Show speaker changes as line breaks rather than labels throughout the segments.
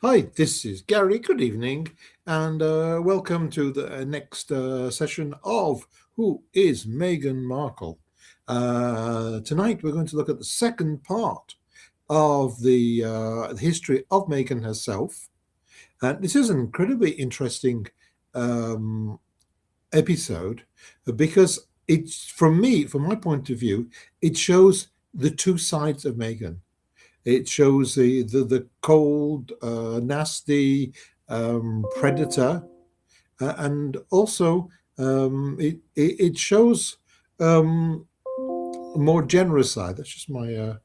Hi, this is Gary. Good evening, and welcome to the next session of Who is Meghan Markle? Tonight, we're going to look at the second part of the history of Meghan herself. And this is an incredibly interesting um, episode because from my point of view, it shows the two sides of Meghan. It shows the cold, nasty predator, and also it shows a more generous side. That's just my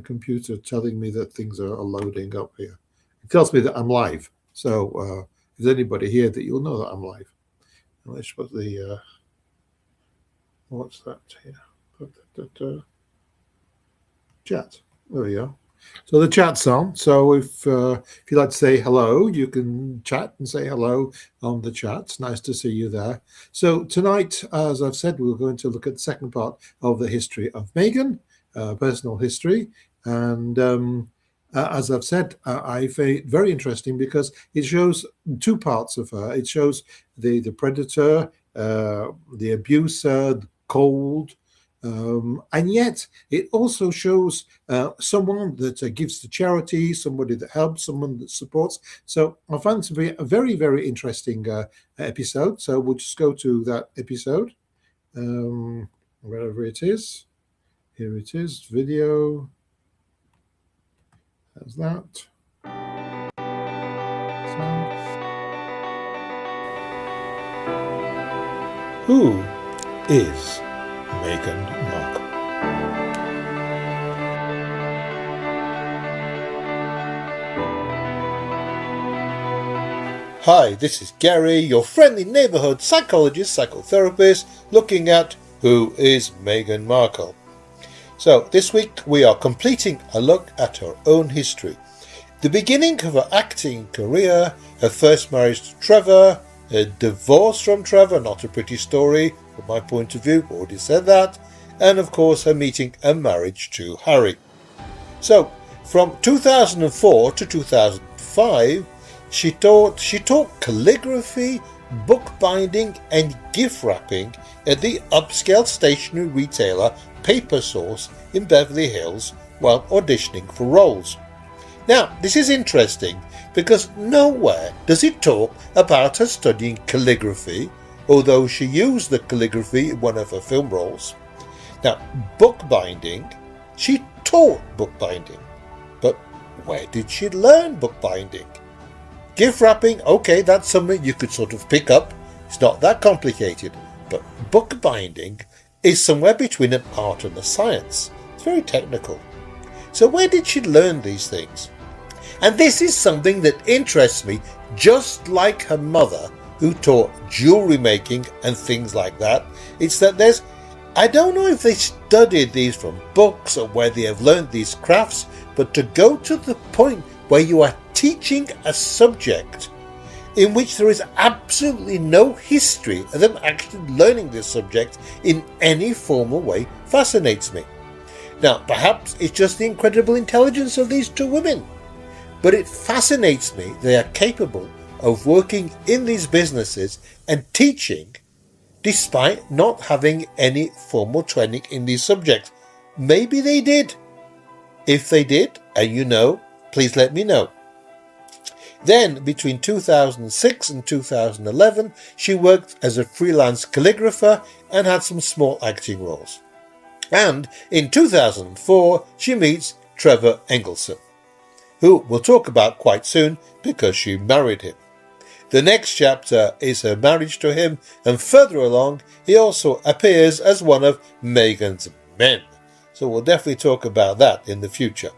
computer telling me that things are loading up here. It tells me that I'm live. So if there's anybody here, that you'll know that I'm live. And let's put the what's that here? Put that chat. There we go. So the chat's on. So if you'd like to say hello, you can chat and say hello on the chat. It's nice to see you there. So tonight, as I've said, we're going to look at the second part of the history of Meghan, personal history. And as I've said, I find it very interesting because it shows two parts of her. It shows the predator, the abuser, the cold, and yet it also shows someone that gives to charity, somebody that helps, someone that supports. So I find it to be a very, very interesting episode. So we'll just go to that episode, wherever it is. Here it is, video. There's that. Sound. Who is Meghan Markle? Hi, this is Gary, your friendly neighbourhood psychologist, psychotherapist, looking at Who is Meghan Markle? So this week we are completing a look at her own history. The beginning of her acting career, her first marriage to Trevor, a divorce from Trevor, not a pretty story from my point of view, already said that, and of course her meeting and marriage to Harry. So from 2004 to 2005, she taught calligraphy, bookbinding and gift wrapping at the upscale stationery retailer Paper Source in Beverly Hills while auditioning for roles. Now, this is interesting because nowhere does it talk about her studying calligraphy, although she used the calligraphy in one of her film roles. Now, bookbinding, she taught bookbinding, but where did she learn bookbinding? Gift wrapping, okay, that's something you could sort of pick up. It's not that complicated, but bookbinding is somewhere between an art and a science. It's very technical. So where did she learn these things? And this is something that interests me, just like her mother, who taught jewelry making and things like that. It's that I don't know if they studied these from books or where they have learned these crafts, but to go to the point where you are teaching a subject in which there is absolutely no history of them actually learning this subject in any formal way fascinates me. Now, perhaps it's just the incredible intelligence of these two women, but it fascinates me they are capable of working in these businesses and teaching despite not having any formal training in these subjects. Maybe they did. If they did, and you know, please let me know. Then, between 2006 and 2011, she worked as a freelance calligrapher and had some small acting roles. And in 2004, she meets Trevor Engelson, who we'll talk about quite soon because she married him. The next chapter is her marriage to him, and further along, he also appears as one of Meghan's men. So we'll definitely talk about that in the future.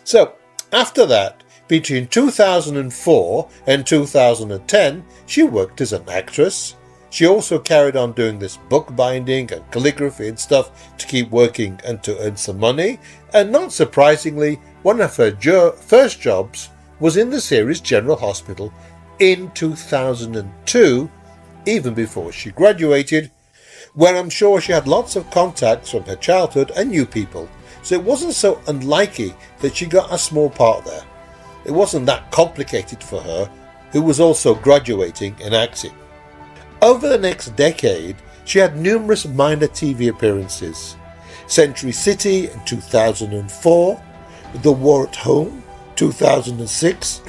So, after that, between 2004 and 2010, she worked as an actress. She also carried on doing this bookbinding and calligraphy and stuff to keep working and to earn some money. And not surprisingly, one of her first jobs was in the series General Hospital in 2002, even before she graduated, where I'm sure she had lots of contacts from her childhood and knew people. So it wasn't so unlikely that she got a small part there. it wasn't that complicated for her, who was also graduating in acting. Over the next decade, she had numerous minor TV appearances. Century City in 2004, The War at Home 2006,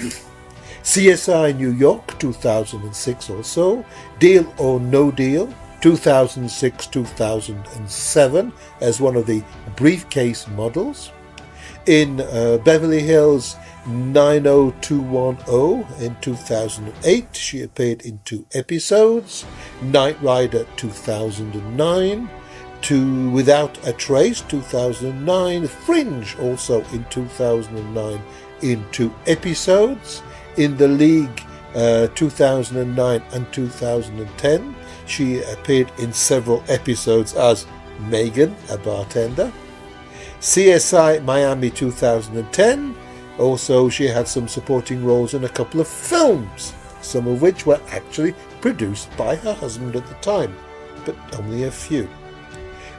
CSI New York 2006 also, Deal or No Deal 2006-2007 as one of the briefcase models. In Beverly Hills 90210 in 2008, she appeared in 2 episodes. Knight Rider 2009, to Without a Trace 2009, Fringe also in 2009 in 2 episodes. In The League 2009 and 2010, she appeared in several episodes as Megan, a bartender. CSI Miami 2010, also she had some supporting roles in a couple of films, some of which were actually produced by her husband at the time, but only a few.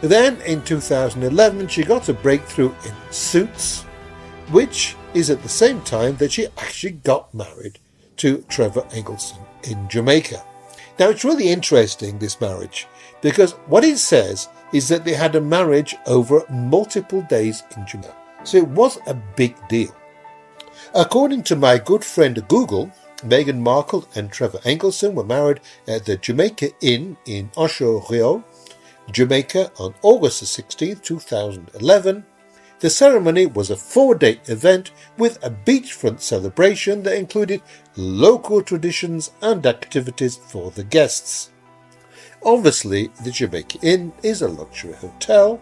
Then in 2011 she got a breakthrough in Suits, which is at the same time that she actually got married to Trevor Engelson in Jamaica. Now it's really interesting, this marriage, because what it says is that they had a marriage over multiple days in Jamaica. So it was a big deal. According to my good friend Google, Meghan Markle and Trevor Engelson were married at the Jamaica Inn in Ocho Rio, Jamaica on August 16, 2011. The ceremony was a 4-day event with a beachfront celebration that included local traditions and activities for the guests. Obviously, the Jamaica Inn is a luxury hotel.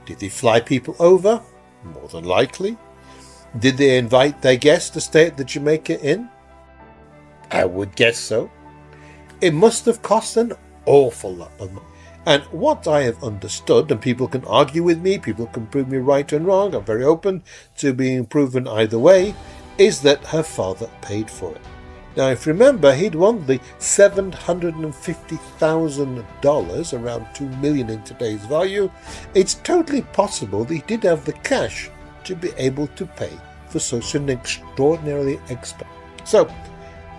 Did they fly people over? More than likely. Did they invite their guests to stay at the Jamaica Inn? I would guess so. It must have cost an awful lot of money. And what I have understood, and people can argue with me, people can prove me right and wrong, I'm very open to being proven either way, is that her father paid for it. Now, if you remember, he'd won the $750,000, around $2 million in today's value. It's totally possible that he did have the cash to be able to pay for such an extraordinarily expensive. So,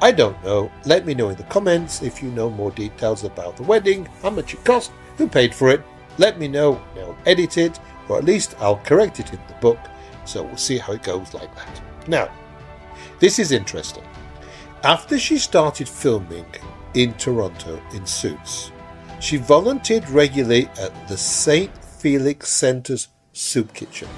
I don't know. Let me know in the comments if you know more details about the wedding, how much it cost, who paid for it. Let me know. I'll edit it, or at least I'll correct it in the book. So we'll see how it goes like that. Now, this is interesting. After she started filming in Toronto in Suits, she volunteered regularly at the St. Felix Centre's soup kitchen.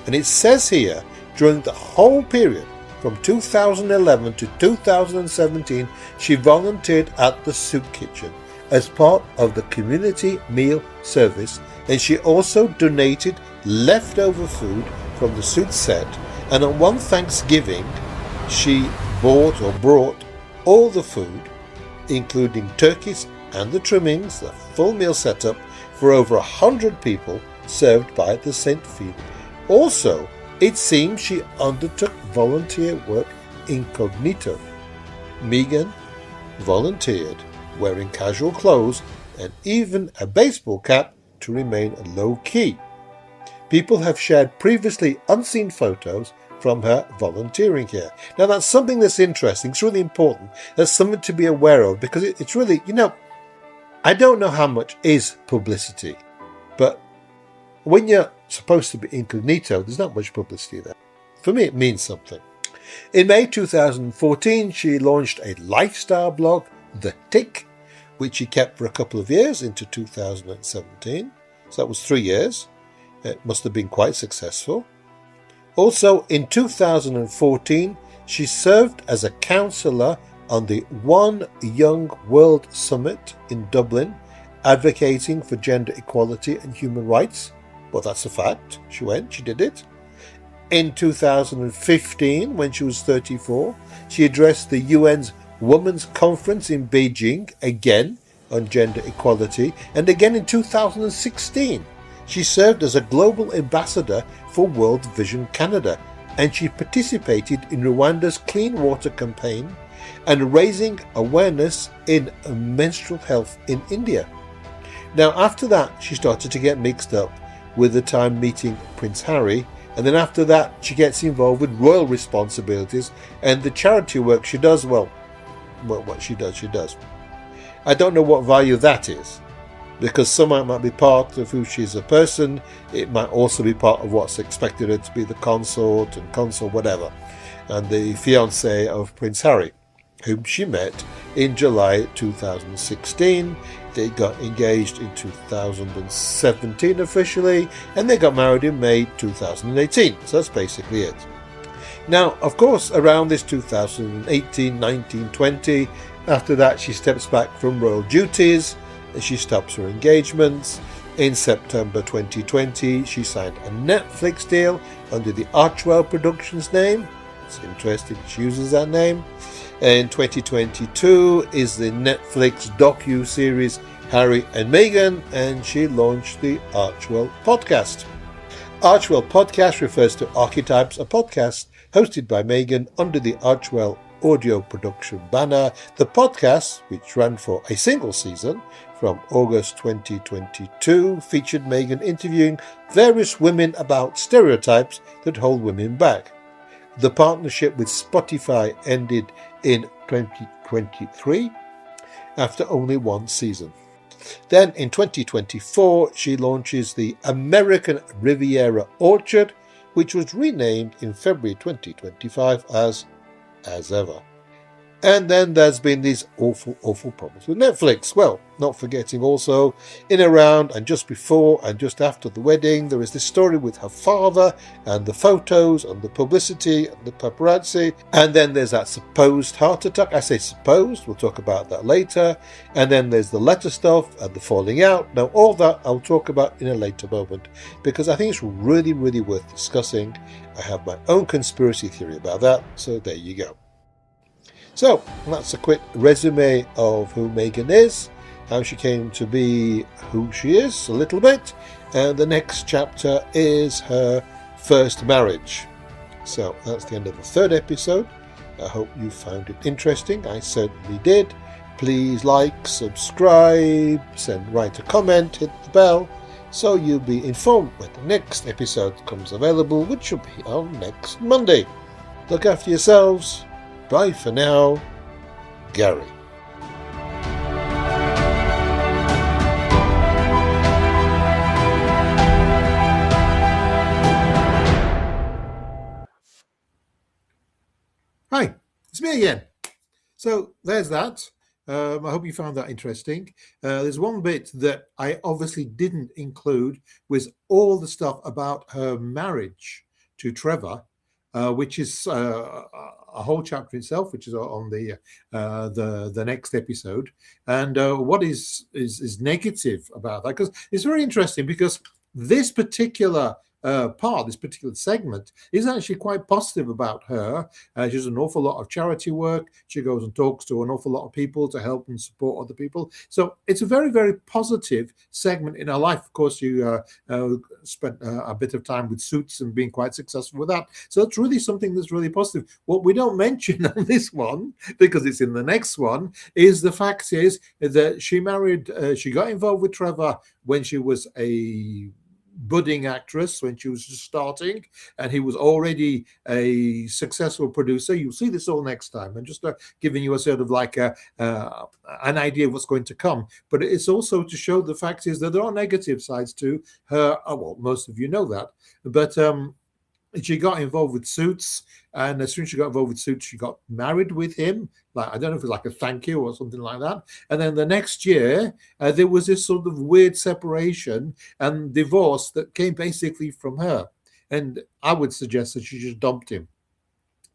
And it says here, during the whole period, from 2011 to 2017, she volunteered at the soup kitchen as part of the community meal service, and she also donated leftover food from the Suits set. And on one Thanksgiving, she brought all the food, including turkeys and the trimmings, the full meal setup for over 100 people served by the St. Felix. Also, it seems she undertook volunteer work incognito. Meghan volunteered wearing casual clothes and even a baseball cap to remain low-key. People have shared previously unseen photos from her volunteering here. Now that's something that's interesting. It's really important. That's something to be aware of, because it's really, I don't know how much is publicity, but when you're supposed to be incognito, there's not much publicity there. For me, it means something. In May 2014, she launched a lifestyle blog, The Tick, which she kept for a couple of years into 2017. So that was 3 years. It must have been quite successful. Also, in 2014, she served as a counsellor on the One Young World Summit in Dublin, advocating for gender equality and human rights. Well, that's a fact. She did it. In 2015, when she was 34, she addressed the UN's Women's Conference in Beijing, again on gender equality, and again in 2016. She served as a global ambassador for World Vision Canada, and she participated in Rwanda's Clean Water campaign and raising awareness in menstrual health in India. Now, after that, she started to get mixed up with the time meeting Prince Harry, And then after that, she gets involved with royal responsibilities and the charity work she does. Well, what she does. I don't know what value that is, because some might be part of who she is a person. It might also be part of what's expected her to be the consort and consort whatever, and the fiancé of Prince Harry, whom she met in July 2016. They got engaged in 2017 officially, and they got married in May 2018. So that's basically it. Now, of course, around this 2018, 19, 20, after that she steps back from royal duties. She stops her engagements. In September 2020, she signed a Netflix deal under the Archwell Productions name. It's interesting she uses that name. In 2022 is the Netflix docu-series Harry and Meghan, and she launched the Archwell podcast. Archwell podcast refers to Archetypes, a podcast hosted by Meghan under the Archwell audio production banner. The podcast, which ran for a single season from August 2022, featured Meghan interviewing various women about stereotypes that hold women back. The partnership with Spotify ended in 2023 after only one season. Then in 2024, she launches the American Riviera Orchard, which was renamed in February 2025 as Ever. And then there's been these awful problems with Netflix. Well, not forgetting also, in around and just before and just after the wedding, there is this story with her father and the photos and the publicity and the paparazzi. And then there's that supposed heart attack. I say supposed, we'll talk about that later. And then there's the letter stuff and the falling out. Now, all that I'll talk about in a later moment, because I think it's really, really worth discussing. I have my own conspiracy theory about that, so there you go. So, that's a quick resume of who Meghan is, how she came to be who she is, a little bit, and the next chapter is her first marriage. So, that's the end of the third episode. I hope you found it interesting. I certainly did. Please like, subscribe, write a comment, hit the bell, so you'll be informed when the next episode comes available, which will be on next Monday. Look after yourselves. Bye for now, Gary. Hi, it's me again. So there's that. I hope you found that interesting. There's one bit that I obviously didn't include, was all the stuff about her marriage to Trevor, which is a whole chapter itself, which is on the next episode. And what is negative about that? Because it's very interesting, because this particular this particular segment is actually quite positive about her. She does an awful lot of charity work. She goes and talks to an awful lot of people to help and support other people. So it's a very, very positive segment in her life. Of course, you spent a bit of time with Suits and being quite successful with that. So it's really something that's really positive. What we don't mention on this one, because it's in the next one, is the fact is that she got involved with Trevor when she was a budding actress, when she was just starting, and he was already a successful producer. You'll see this all next time. I'm just giving you a sort of like an idea of what's going to come. But it's also to show the fact is that there are negative sides to her. Oh, well, most of you know that. But she got involved with Suits, and as soon as she got involved with Suits, she got married with him. Like, I don't know if it was like a thank you or something like that. And then the next year, there was this sort of weird separation and divorce that came basically from her. And I would suggest that she just dumped him.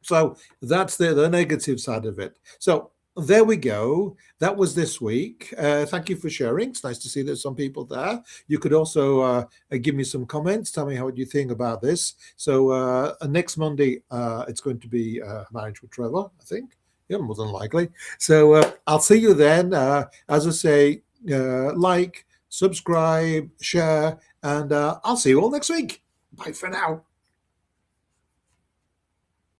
So that's the negative side of it. So there we go. That was this week. Thank you for sharing. It's nice to see there's some people there. You could also give me some comments. Tell me how you think about this. So next Monday, it's going to be Marriage with Trevor, I think. Yeah, more than likely. So I'll see you then. As I say, like, subscribe, share, and I'll see you all next week. Bye for now.